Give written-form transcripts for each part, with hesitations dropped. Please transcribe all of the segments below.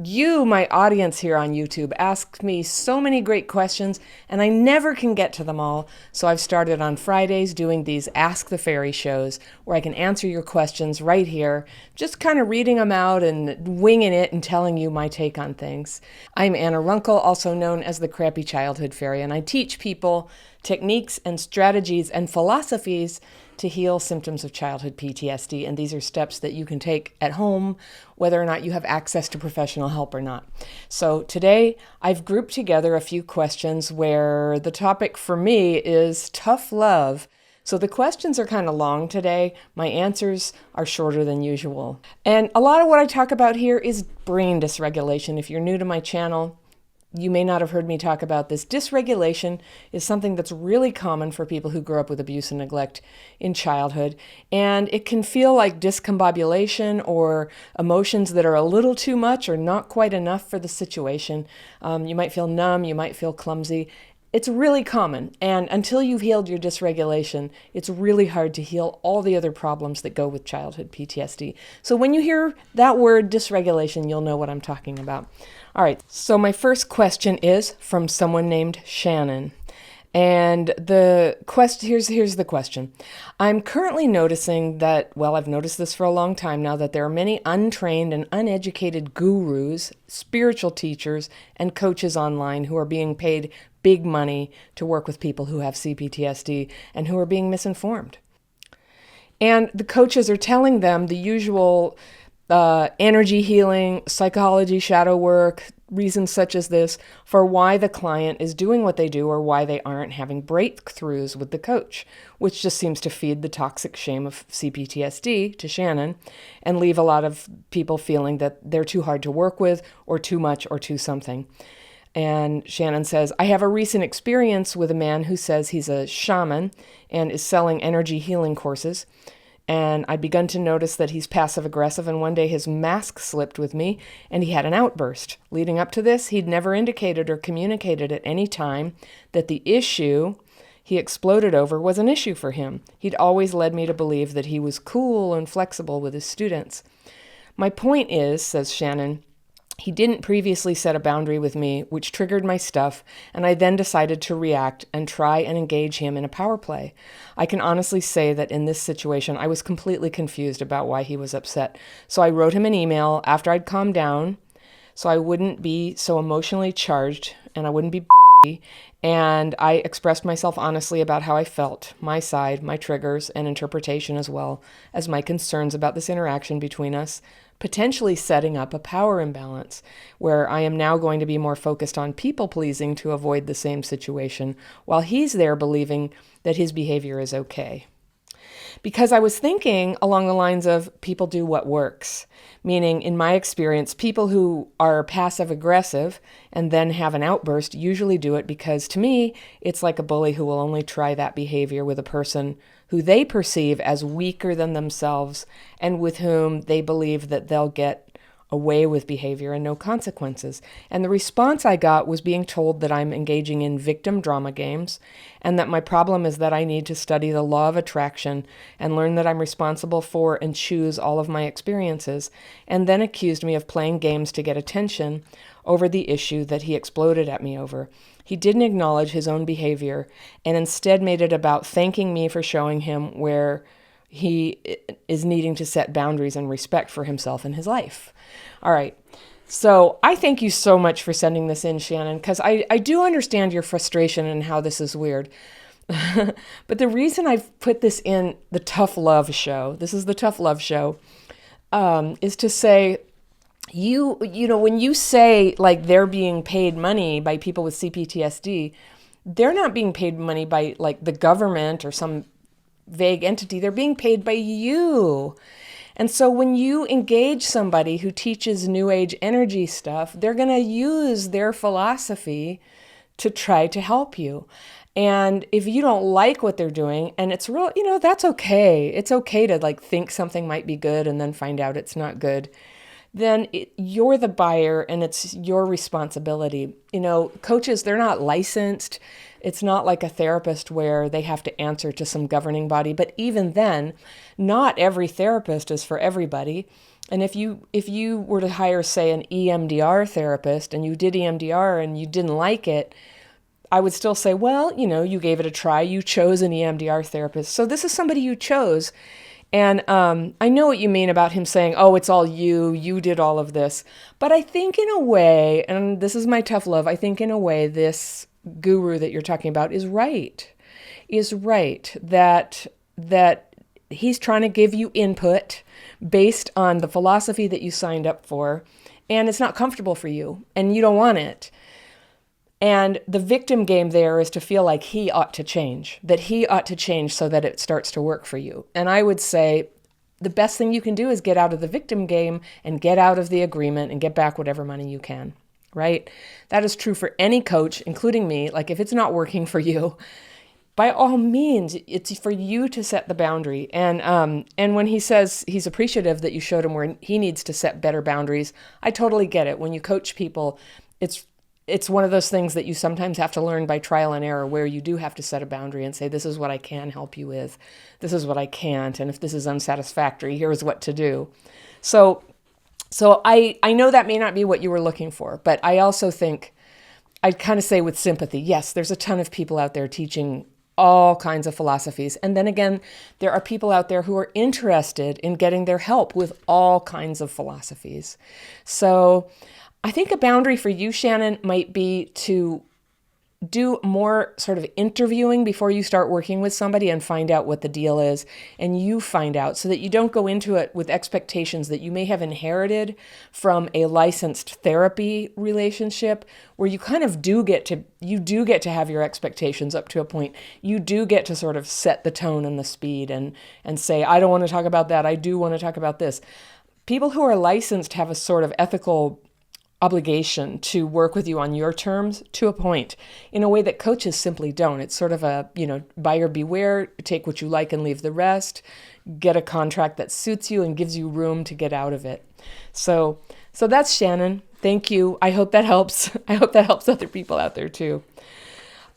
You, my audience here on YouTube, ask me so many great questions, and I never can get to them all. So I've started on Fridays doing these Ask the Fairy shows where I can answer your questions right here, just kind of reading them out and winging it and telling you my take on things. I'm Anna Runkle, also known as the Crappy Childhood Fairy, and I teach people techniques and strategies and philosophies to heal symptoms of childhood PTSD. And these are steps that you can take at home, whether or not you have access to professional help or not. So today I've grouped together a few questions where the topic for me is tough love. So the questions are kind of long today. My answers are shorter than usual. And a lot of what I talk about here is brain dysregulation. If you're new to my channel, you may not have heard me talk about this. Dysregulation is something that's really common for people who grew up with abuse and neglect in childhood. And it can feel like discombobulation or emotions that are a little too much or not quite enough for the situation. You might feel numb, you might feel clumsy. It's really common, and until you've healed your dysregulation, it's really hard to heal all the other problems that go with childhood PTSD. So when you hear that word dysregulation, you'll know what I'm talking about. All right, so my first question is from someone named Shannon. And here's the question. I'm currently noticing that, well, I've noticed this for a long time now, that there are many untrained and uneducated gurus, spiritual teachers, and coaches online who are being paid big money to work with people who have CPTSD and who are being misinformed. And the coaches are telling them the usual energy healing, psychology, shadow work, reasons such as this for why the client is doing what they do or why they aren't having breakthroughs with the coach, which just seems to feed the toxic shame of CPTSD to Shannon and leave a lot of people feeling that they're too hard to work with or too much or too something. And Shannon says, I have a recent experience with a man who says he's a shaman and is selling energy healing courses. And I'd begun to notice that he's passive aggressive, and one day his mask slipped with me and he had an outburst. Leading up to this, he'd never indicated or communicated at any time that the issue he exploded over was an issue for him. He'd always led me to believe that he was cool and flexible with his students. My point is, says Shannon, he didn't previously set a boundary with me, which triggered my stuff, and I then decided to react and try and engage him in a power play. I can honestly say that in this situation, I was completely confused about why he was upset. So I wrote him an email after I'd calmed down, so I wouldn't be so emotionally charged, and I wouldn't be and I expressed myself honestly about how I felt, my side, my triggers, and interpretation, as well as my concerns about this interaction between us, potentially setting up a power imbalance where I am now going to be more focused on people-pleasing to avoid the same situation, while he's there believing that his behavior is okay. Because I was thinking along the lines of people do what works, meaning in my experience, people who are passive aggressive and then have an outburst usually do it because, to me, it's like a bully who will only try that behavior with a person who they perceive as weaker than themselves and with whom they believe that they'll get away with behavior and no consequences. And the response I got was being told that I'm engaging in victim drama games and that my problem is that I need to study the law of attraction and learn that I'm responsible for and choose all of my experiences, and then accused me of playing games to get attention over the issue that he exploded at me over. He didn't acknowledge his own behavior and instead made it about thanking me for showing him where he is needing to set boundaries and respect for himself and his life. All right. So I thank you so much for sending this in, Shannon, because I do understand your frustration and how this is weird. But the reason I've put this in the Tough Love show, this is the Tough Love show, is to say, you know, when you say like they're being paid money by people with CPTSD, they're not being paid money by like the government or some vague entity. They're being paid by you. And so when you engage somebody who teaches New Age energy stuff, they're going to use their philosophy to try to help you. And if you don't like what they're doing, and it's real, you know, that's okay. It's okay to like think something might be good and then find out it's not good. Then you're the buyer and it's your responsibility. You know, coaches, they're not licensed. It's not like a therapist where they have to answer to some governing body. But even then, not every therapist is for everybody. And if you were to hire, say, an EMDR therapist and you did EMDR and you didn't like it, I would still say, well, you gave it a try. You chose an EMDR therapist. So this is somebody you chose. And I know what you mean about him saying, oh, it's all you did all of this. But I think in a way, and this is my tough love, I think in a way this guru that you're talking about is right that he's trying to give you input based on the philosophy that you signed up for, and it's not comfortable for you, and you don't want it. And the victim game there is to feel like he ought to change, so that it starts to work for you. And I would say the best thing you can do is get out of the victim game and get out of the agreement and get back whatever money you can, right? That is true for any coach, including me. Like if it's not working for you, by all means, it's for you to set the boundary. And when he says he's appreciative that you showed him where he needs to set better boundaries, I totally get it. When you coach people, it's one of those things that you sometimes have to learn by trial and error, where you do have to set a boundary and say, this is what I can help you with. This is what I can't. And if this is unsatisfactory, here's what to do. So I know that may not be what you were looking for, but I also think I'd kind of say with sympathy, yes, there's a ton of people out there teaching all kinds of philosophies. And then again, there are people out there who are interested in getting their help with all kinds of philosophies. So I think a boundary for you, Shannon, might be to do more sort of interviewing before you start working with somebody and find out what the deal is, and you find out, so that you don't go into it with expectations that you may have inherited from a licensed therapy relationship, where you kind of do get to have your expectations up to a point. You do get to sort of set the tone and the speed and say, I don't want to talk about that. I do want to talk about this. People who are licensed have a sort of ethical obligation to work with you on your terms to a point, in a way that coaches simply don't. It's sort of a, buyer beware, take what you like and leave the rest, get a contract that suits you and gives you room to get out of it. So that's Shannon. Thank you. I hope that helps. I hope that helps other people out there too.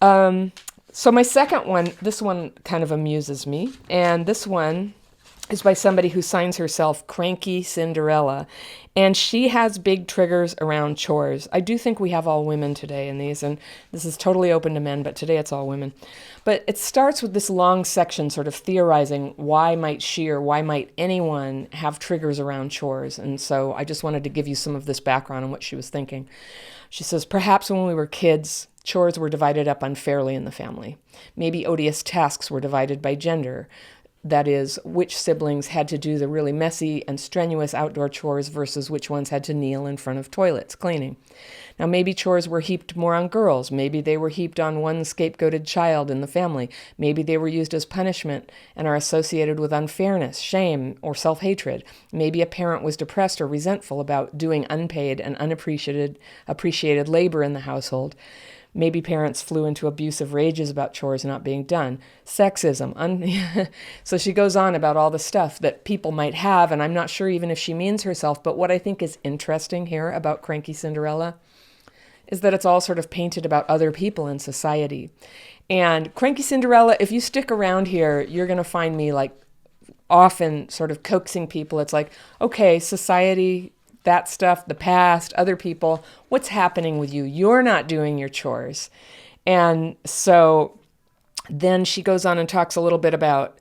So my second one, this one kind of amuses me. And this one is by somebody who signs herself Cranky Cinderella. And she has big triggers around chores. I do think we have all women today in these, and this is totally open to men, but today it's all women. But it starts with this long section sort of theorizing why might she or why might anyone have triggers around chores. And so I just wanted to give you some of this background on what she was thinking. She says, perhaps when we were kids, chores were divided up unfairly in the family. Maybe odious tasks were divided by gender. That is, which siblings had to do the really messy and strenuous outdoor chores versus which ones had to kneel in front of toilets cleaning. Now, maybe chores were heaped more on girls. Maybe they were heaped on one scapegoated child in the family. Maybe they were used as punishment and are associated with unfairness, shame, or self-hatred. Maybe a parent was depressed or resentful about doing unpaid and appreciated labor in the household. Maybe parents flew into abusive rages about chores not being done. Sexism. So she goes on about all the stuff that people might have, and I'm not sure even if she means herself, but what I think is interesting here about Cranky Cinderella is that it's all sort of painted about other people in society. And Cranky Cinderella, if you stick around here, you're going to find me like often sort of coaxing people. It's like, okay, society, that stuff, the past, other people, what's happening with you? You're not doing your chores. And so then she goes on and talks a little bit about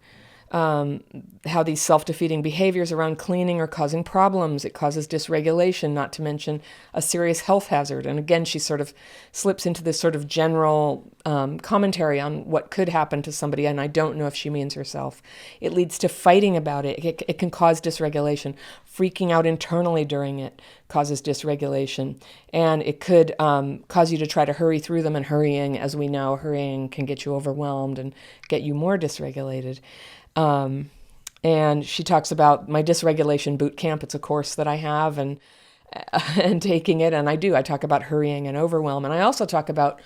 how these self-defeating behaviors around cleaning are causing problems. It causes dysregulation, not to mention a serious health hazard. And again, she sort of slips into this sort of general commentary on what could happen to somebody, and I don't know if she means herself. It leads to fighting about it. It can cause dysregulation. Freaking out internally during it causes dysregulation. And it could cause you to try to hurry through them, and hurrying, as we know, hurrying can get you overwhelmed and get you more dysregulated. And she talks about my dysregulation boot camp. It's a course that I have and taking it. And I talk about hurrying and overwhelm. And I also talk about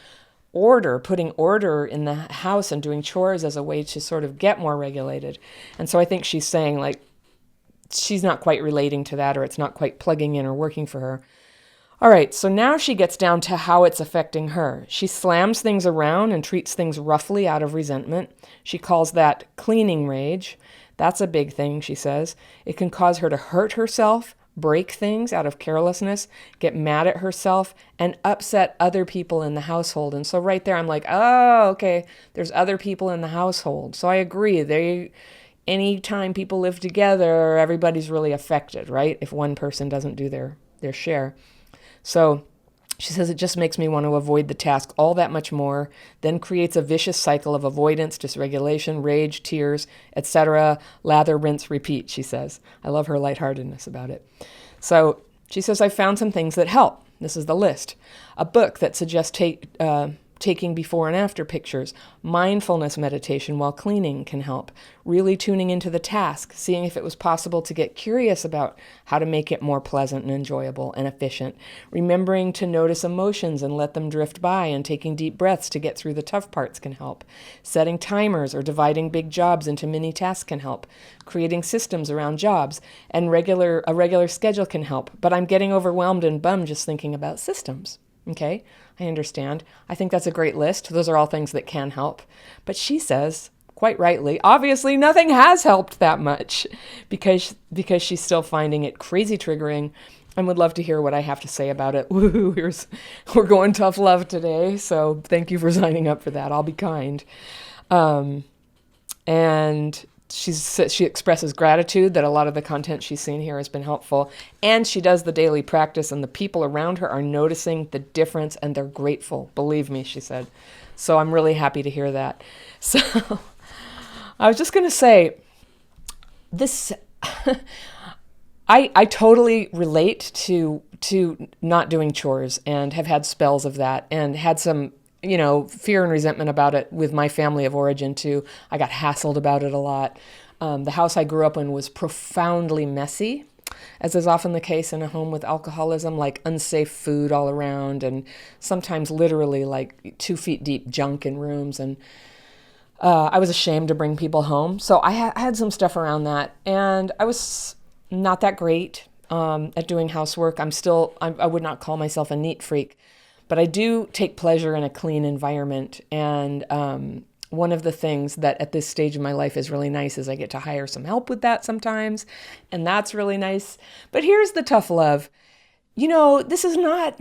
order, putting order in the house and doing chores as a way to sort of get more regulated. And so I think she's saying like, she's not quite relating to that, or it's not quite plugging in or working for her. All right, so now she gets down to how it's affecting her. She slams things around and treats things roughly out of resentment. She calls that cleaning rage. That's a big thing, she says. It can cause her to hurt herself, break things out of carelessness, get mad at herself, and upset other people in the household. And so right there, I'm like, oh, okay, there's other people in the household. So I agree. Anytime people live together, everybody's really affected, right? If one person doesn't do their share. So she says it just makes me want to avoid the task all that much more, then creates a vicious cycle of avoidance, dysregulation, rage, tears, etc. Lather, rinse, repeat, she says. I love her lightheartedness about it. So she says, I found some things that help. This is the list. A book that suggests taking before and after pictures. Mindfulness meditation while cleaning can help. Really tuning into the task, seeing if it was possible to get curious about how to make it more pleasant and enjoyable and efficient. Remembering to notice emotions and let them drift by, and taking deep breaths to get through the tough parts can help. Setting timers or dividing big jobs into mini tasks can help. Creating systems around jobs and a regular schedule can help. But I'm getting overwhelmed and bummed just thinking about systems. Okay, I understand. I think that's a great list. Those are all things that can help. But she says, quite rightly, obviously nothing has helped that much because she's still finding it crazy triggering and would love to hear what I have to say about it. Woo, we're going tough love today, so thank you for signing up for that. I'll be kind. And she expresses gratitude that a lot of the content she's seen here has been helpful, and she does the daily practice, and the people around her are noticing the difference, and they're grateful. Believe me, she said. So I'm really happy to hear that. So I was just going to say this. I totally relate to not doing chores, and have had spells of that, and had some fear and resentment about it with my family of origin too. I got hassled about it a lot. The house I grew up in was profoundly messy, as is often the case in a home with alcoholism, like unsafe food all around, and sometimes literally like 2 feet deep junk in rooms. And I was ashamed to bring people home. So I had some stuff around that, and I was not that great at doing housework. I would not call myself a neat freak. But I do take pleasure in a clean environment. And one of the things that at this stage of my life is really nice is I get to hire some help with that sometimes. And that's really nice. But here's the tough love. This is not,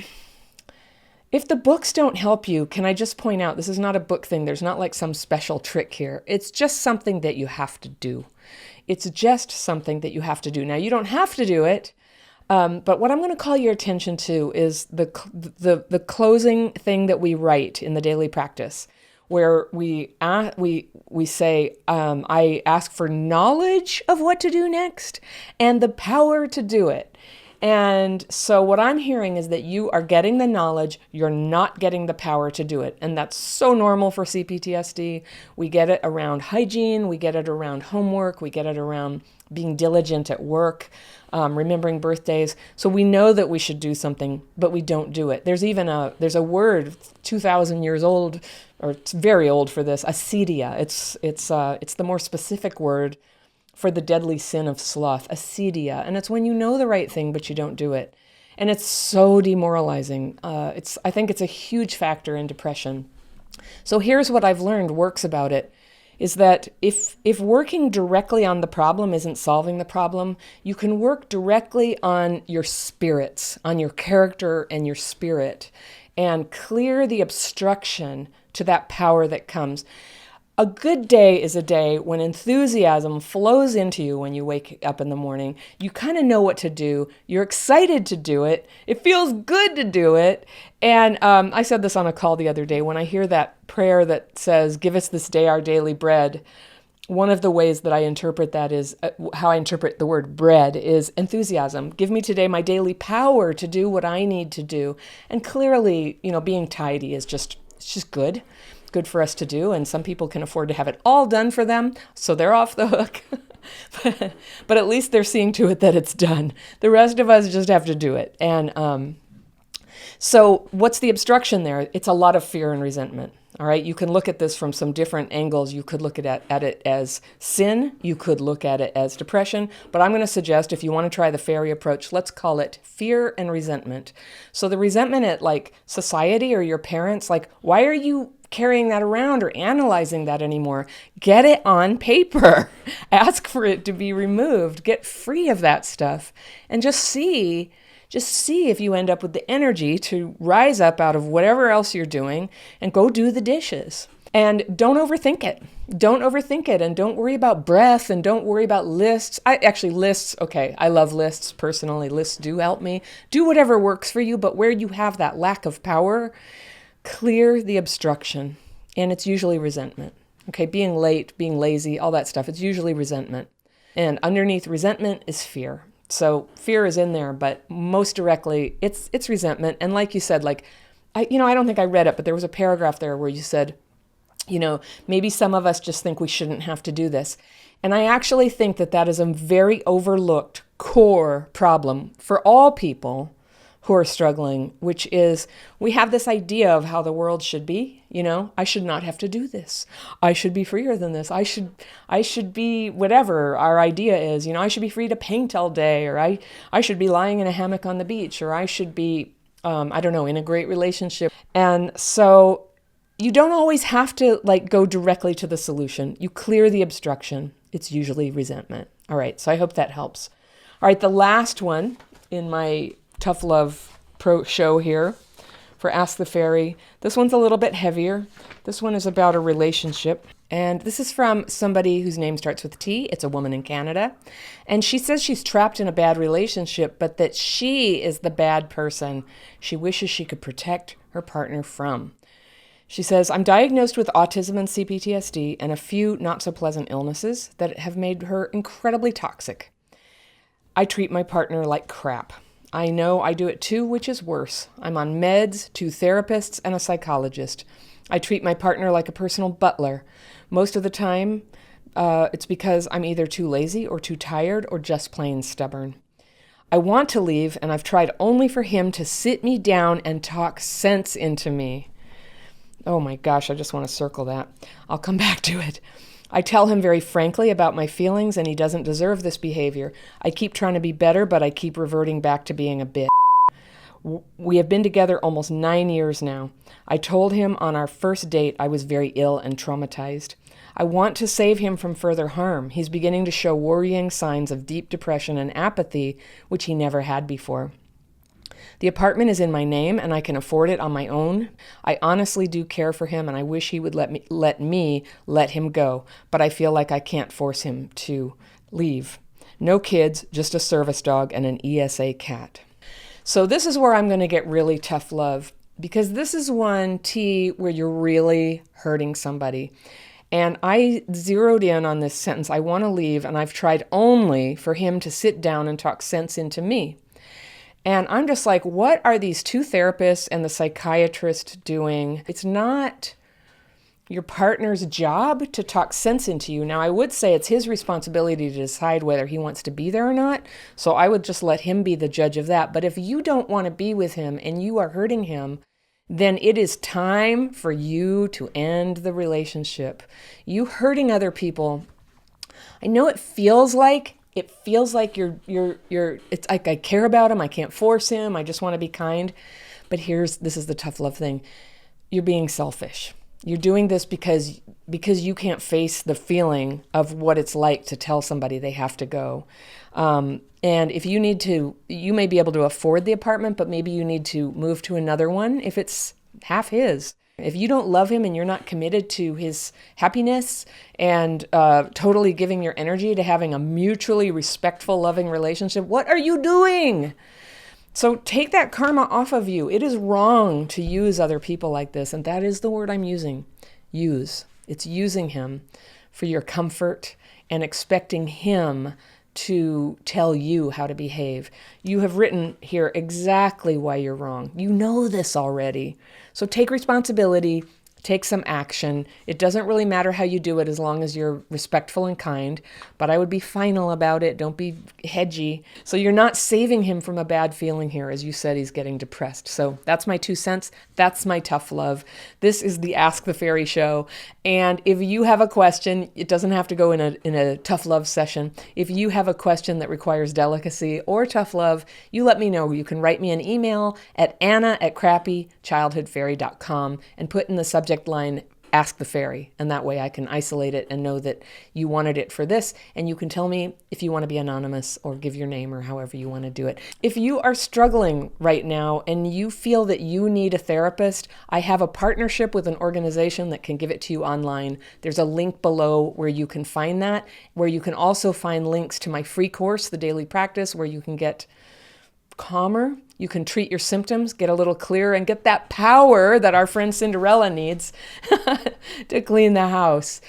if the books don't help you, can I just point out, this is not a book thing. There's not like some special trick here. It's just something that you have to do. It's just something that you have to do. Now, you don't have to do it. But what I'm going to call your attention to is the closing thing that we write in the daily practice, where we say, I ask for knowledge of what to do next and the power to do it. And so what I'm hearing is that you are getting the knowledge, you're not getting the power to do it. And that's so normal for CPTSD. We get it around hygiene, we get it around homework, we get it around being diligent at work, remembering birthdays. So we know that we should do something, but we don't do it. There's a word 2,000 years old, or it's very old for this, acedia. It's the more specific word for the deadly sin of sloth, acedia. And it's when you know the right thing, but you don't do it. And it's so demoralizing. I think it's a huge factor in depression. So here's what I've learned works about it, is that if working directly on the problem isn't solving the problem, you can work directly on your spirits, on your character and your spirit, and clear the obstruction to that power that comes. A good day is a day when enthusiasm flows into you when you wake up in the morning. You kind of know what to do. You're excited to do it. It feels good to do it. And I said this on a call the other day. When I hear that prayer that says, give us this day our daily bread, one of the ways that I interpret that is, how I interpret the word bread is enthusiasm. Give me today my daily power to do what I need to do. And clearly, being tidy is it's just good for us to do, and some people can afford to have it all done for them, so they're off the hook. But at least they're seeing to it that it's done. The rest of us just have to do it. And so what's the obstruction there? It's a lot of fear and resentment. All right, you can look at this from some different angles. You could look at it as sin. You could look at it as depression. But I'm going to suggest, if you want to try the fairy approach, let's call it fear and resentment. So the resentment at like society or your parents, like, why are you carrying that around or analyzing that anymore. Get it on paper. Ask for it to be removed. Get free of that stuff and just see if you end up with the energy to rise up out of whatever else you're doing and go do the dishes. And don't overthink it. Don't overthink it, and don't worry about breath, and don't worry about lists. Lists, okay, I love lists personally. Lists do help me. Do whatever works for you, but where you have that lack of power, clear the obstruction. And it's usually resentment. Okay, being late, being lazy, all that stuff, it's usually resentment. And underneath resentment is fear. So fear is in there, but most directly, it's resentment. And like you said, I don't think I read it, but there was a paragraph there where you said, maybe some of us just think we shouldn't have to do this. And I actually think that is a very overlooked core problem for all people who are struggling, which is we have this idea of how the world should be. I should not have to do this. I should be freer than this. I should be whatever our idea is. I should be free to paint all day, or I should be lying in a hammock on the beach, or I should be, in a great relationship. And so you don't always have to go directly to the solution. You clear the obstruction. It's usually resentment. All right, so I hope that helps. All right, the last one in my Tough Love Pro show here for Ask the Fairy. This one's a little bit heavier. This one is about a relationship. And this is from somebody whose name starts with T. It's a woman in Canada. And she says she's trapped in a bad relationship, but that she is the bad person she wishes she could protect her partner from. She says, I'm diagnosed with autism and CPTSD and a few not-so-pleasant illnesses that have made her incredibly toxic. I treat my partner like crap. I know I do it too, which is worse. I'm on meds, 2 therapists, and a psychologist. I treat my partner like a personal butler. Most of the time, it's because I'm either too lazy or too tired or just plain stubborn. I want to leave, and I've tried only for him to sit me down and talk sense into me. Oh my gosh, I just want to circle that. I'll come back to it. I tell him very frankly about my feelings, and he doesn't deserve this behavior. I keep trying to be better, but I keep reverting back to being a bitch. We have been together almost 9 years now. I told him on our first date I was very ill and traumatized. I want to save him from further harm. He's beginning to show worrying signs of deep depression and apathy, which he never had before. The apartment is in my name, and I can afford it on my own. I honestly do care for him, and I wish he would let me let him go, but I feel like I can't force him to leave. No kids, just a service dog and an ESA cat. So this is where I'm going to get really tough love, because this is one, T, where you're really hurting somebody. And I zeroed in on this sentence, I want to leave, and I've tried only for him to sit down and talk sense into me. And I'm just like, what are these 2 therapists and the psychiatrist doing? It's not your partner's job to talk sense into you. Now, I would say it's his responsibility to decide whether he wants to be there or not. So I would just let him be the judge of that. But if you don't want to be with him and you are hurting him, then it is time for you to end the relationship. You hurting other people, I know it feels like it's like I care about him, I can't force him, I just want to be kind. But this is the tough love thing. You're being selfish. You're doing this because you can't face the feeling of what it's like to tell somebody they have to go. And if you need to, you may be able to afford the apartment, but maybe you need to move to another one if it's half his. If you don't love him and you're not committed to his happiness and totally giving your energy to having a mutually respectful, loving relationship, what are you doing? So take that karma off of you. It is wrong to use other people like this, and that is the word I'm using. Use. It's using him for your comfort and expecting him to tell you how to behave. You have written here exactly why you're wrong. You know this already. So take responsibility, take some action. It doesn't really matter how you do it as long as you're respectful and kind, but I would be final about it. Don't be hedgy. So you're not saving him from a bad feeling here. As you said, he's getting depressed. So that's my 2 cents. That's my tough love. This is the Ask the Fairy show. And if you have a question, it doesn't have to go in a tough love session. If you have a question that requires delicacy or tough love, you let me know. You can write me an email at anna@crappychildhoodfairy.com and put in the subject subject line, Ask the Fairy, and that way I can isolate it and know that you wanted it for this, and you can tell me if you want to be anonymous or give your name or however you want to do it. If you are struggling right now and you feel that you need a therapist, I have a partnership with an organization that can give it to you online. There's a link below where you can find that, where you can also find links to my free course, The Daily Practice, where you can get calmer, you can treat your symptoms, get a little clearer, and get that power that our friend Cinderella needs to clean the house.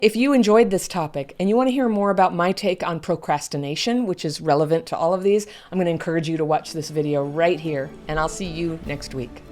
If you enjoyed this topic and you want to hear more about my take on procrastination, which is relevant to all of these, I'm going to encourage you to watch this video right here, and I'll see you next week.